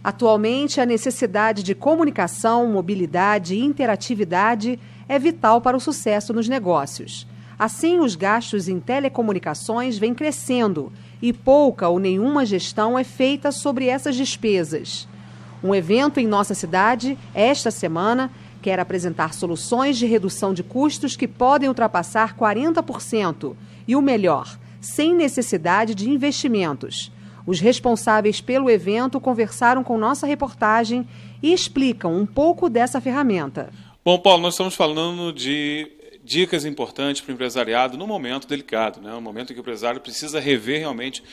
Atualmente, a necessidade de comunicação, mobilidade e interatividade é vital para o sucesso nos negócios. Assim, os gastos em telecomunicações vêm crescendo e pouca ou nenhuma gestão é feita sobre essas despesas. Um evento em nossa cidade, esta semana, quer apresentar soluções de redução de custos que podem ultrapassar 40%. E o melhor, sem necessidade de investimentos. Os responsáveis pelo evento conversaram com nossa reportagem e explicam um pouco dessa ferramenta. Bom, Paulo, nós estamos falando de dicas importantes para o empresariado num momento delicado, né? Um momento em que o empresário precisa rever realmente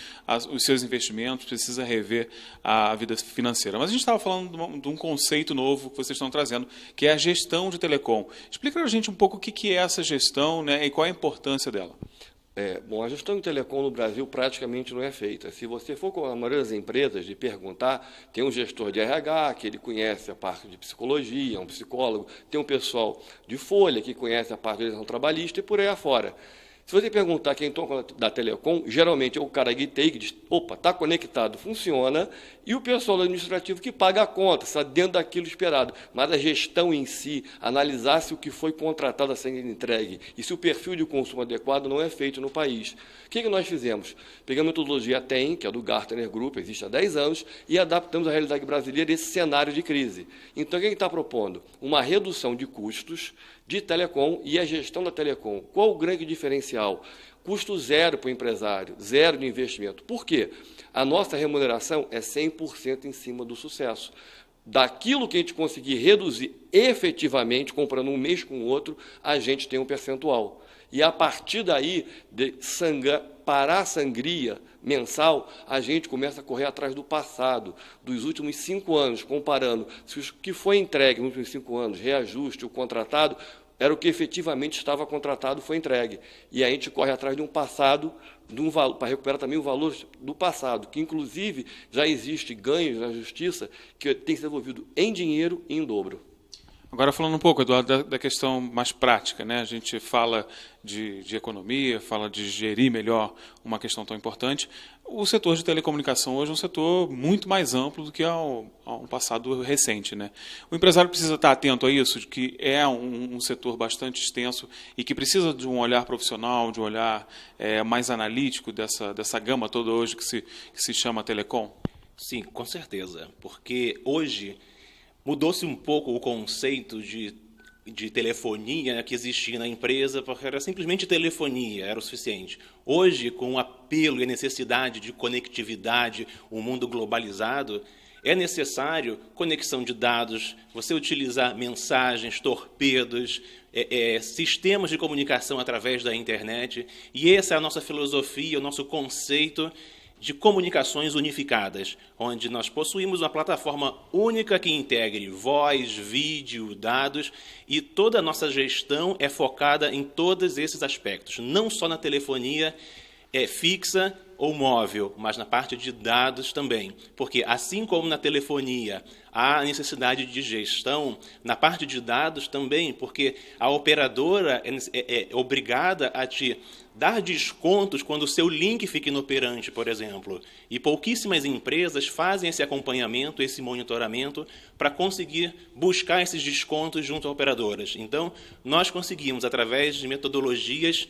os seus investimentos, precisa rever a vida financeira. Mas a gente estava falando de um conceito novo que vocês estão trazendo, que é a gestão de telecom. Explica para a gente um pouco o que é essa gestão, né, e qual é a importância dela. Bom, a gestão de telecom no Brasil praticamente não é feita. Se você for com a maioria das empresas de perguntar, tem um gestor de RH, que ele conhece a parte de psicologia, um psicólogo, tem um pessoal de folha, que conhece a parte de legislação trabalhista e por aí afora. Se você perguntar quem toca da telecom, geralmente é o cara que diz, opa, está conectado, funciona, e o pessoal administrativo que paga a conta, está dentro daquilo esperado. Mas a gestão em si, analisar se o que foi contratado a ser entregue e se o perfil de consumo adequado não é feito no país. O que nós fizemos? Pegamos a metodologia TEM, que é do Gartner Group, existe há 10 anos, e adaptamos à realidade brasileira esse cenário de crise. Então, o que está propondo? Uma redução de custos de telecom e a gestão da telecom. Qual o grande diferencial? Custo zero para o empresário, zero de investimento. Por quê? A nossa remuneração é 100% em cima do sucesso. Daquilo que a gente conseguir reduzir efetivamente, comprando um mês com o outro, a gente tem um percentual. E a partir daí, parar a sangria mensal, a gente começa a correr atrás do passado, dos últimos 5 anos, comparando se o que foi entregue nos últimos 5 anos, reajuste, o contratado, era o que efetivamente estava contratado, foi entregue. E a gente corre atrás de um passado, para recuperar também o valor do passado, que inclusive já existe ganhos na justiça que tem que ser devolvido em dinheiro e em dobro. Agora, falando um pouco, Eduardo, da questão mais prática, né? A gente fala de economia, fala de gerir melhor uma questão tão importante. O setor de telecomunicação hoje é um setor muito mais amplo do que há um passado recente, né? O empresário precisa estar atento a isso, de que é um setor bastante extenso e que precisa de um olhar profissional, de um olhar mais analítico dessa gama toda hoje que se chama telecom? Sim, com certeza, porque hoje mudou-se um pouco o conceito de telefonia que existia na empresa, porque era simplesmente telefonia, era o suficiente. Hoje, com o apelo e a necessidade de conectividade, o mundo globalizado, é necessário conexão de dados, você utilizar mensagens, torpedos, sistemas de comunicação através da internet, e essa é a nossa filosofia, o nosso conceito de comunicações unificadas, onde nós possuímos uma plataforma única que integre voz, vídeo, dados, e toda a nossa gestão é focada em todos esses aspectos, não só na telefonia fixa ou móvel, mas na parte de dados também, porque assim como na telefonia há necessidade de gestão, na parte de dados também, porque a operadora é obrigada a te dar descontos quando o seu link fica inoperante, por exemplo. E pouquíssimas empresas fazem esse acompanhamento, esse monitoramento, para conseguir buscar esses descontos junto a operadoras. Então, nós conseguimos, através de metodologias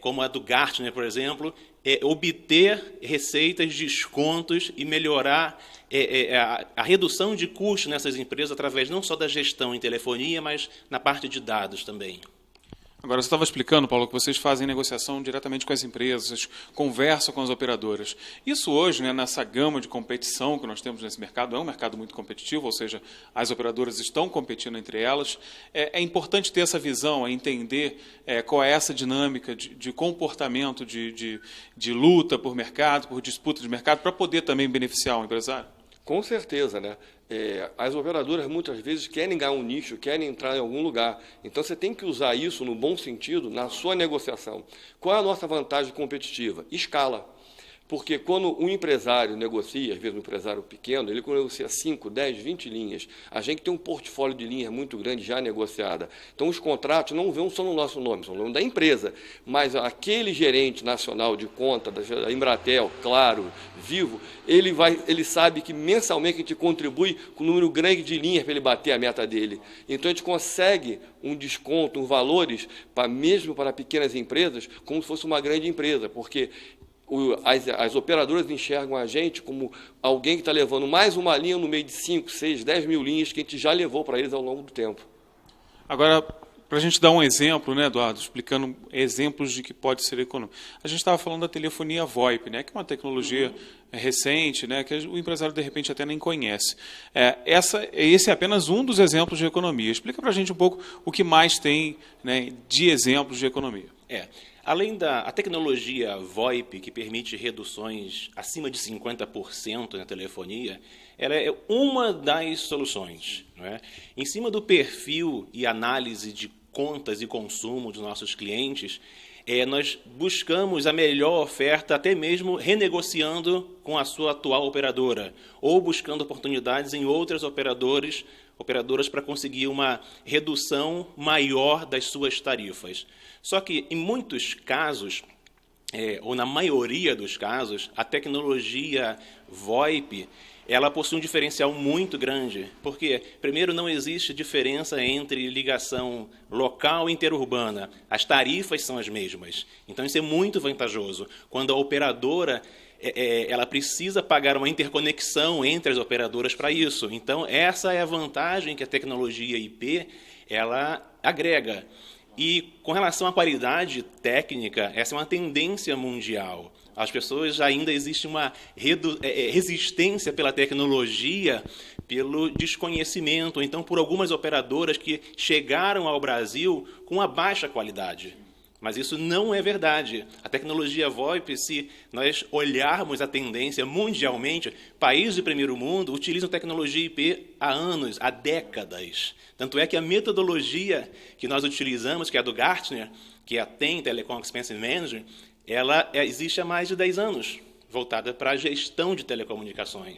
como a do Gartner, por exemplo, obter receitas, descontos e melhorar a redução de custos nessas empresas através não só da gestão em telefonia, mas na parte de dados também. Agora, você estava explicando, Paulo, que vocês fazem negociação diretamente com as empresas, conversam com as operadoras. Isso hoje, né, nessa gama de competição que nós temos nesse mercado, é um mercado muito competitivo, ou seja, as operadoras estão competindo entre elas. É importante ter essa visão, entender qual é essa dinâmica de comportamento, de luta por mercado, por disputa de mercado, para poder também beneficiar o empresário. Com certeza, né? As operadoras muitas vezes querem ganhar um nicho, querem entrar em algum lugar. Então você tem que usar isso no bom sentido na sua negociação. Qual é a nossa vantagem competitiva? Escala. Porque quando um empresário negocia, às vezes um empresário pequeno, ele negocia 5, 10, 20 linhas. A gente tem um portfólio de linhas muito grande já negociada. Então, os contratos não vão só no nosso nome, são no nome da empresa. Mas aquele gerente nacional de conta, da Embratel, Claro, Vivo, ele sabe que mensalmente a gente contribui com um número grande de linhas para ele bater a meta dele. Então, a gente consegue um desconto, uns valores, mesmo para pequenas empresas, como se fosse uma grande empresa, porque as operadoras enxergam a gente como alguém que está levando mais uma linha no meio de 5, 6, 10 mil linhas que a gente já levou para eles ao longo do tempo. Agora, para a gente dar um exemplo, né, Eduardo, explicando exemplos de que pode ser econômico. A gente estava falando da telefonia VoIP, né, que é uma tecnologia recente, né, que o empresário, de repente, até nem conhece. Esse é apenas um dos exemplos de economia. Explica para a gente um pouco o que mais tem, né, de exemplos de economia. Além da tecnologia VoIP, que permite reduções acima de 50% na telefonia, ela é uma das soluções. Não é? Em cima do perfil e análise de contas e consumo dos nossos clientes, nós buscamos a melhor oferta, até mesmo renegociando com a sua atual operadora, ou buscando oportunidades em outras operadoras para conseguir uma redução maior das suas tarifas. Só que, em muitos casos, ou na maioria dos casos, a tecnologia VoIP ela possui um diferencial muito grande, porque, primeiro, não existe diferença entre ligação local e interurbana. As tarifas são as mesmas. Então, isso é muito vantajoso. Quando a operadora ela precisa pagar uma interconexão entre as operadoras para isso. Então, essa é a vantagem que a tecnologia IP ela agrega. E, com relação à qualidade técnica, essa é uma tendência mundial. As pessoas ainda existe uma resistência pela tecnologia, pelo desconhecimento, ou então por algumas operadoras que chegaram ao Brasil com uma baixa qualidade. Mas isso não é verdade. A tecnologia VoIP, se nós olharmos a tendência mundialmente, países de primeiro mundo utilizam tecnologia IP há anos, há décadas. Tanto é que a metodologia que nós utilizamos, que é a do Gartner, que é a TEM, Telecom Expense Management, ela existe há mais de 10 anos, voltada para a gestão de telecomunicações.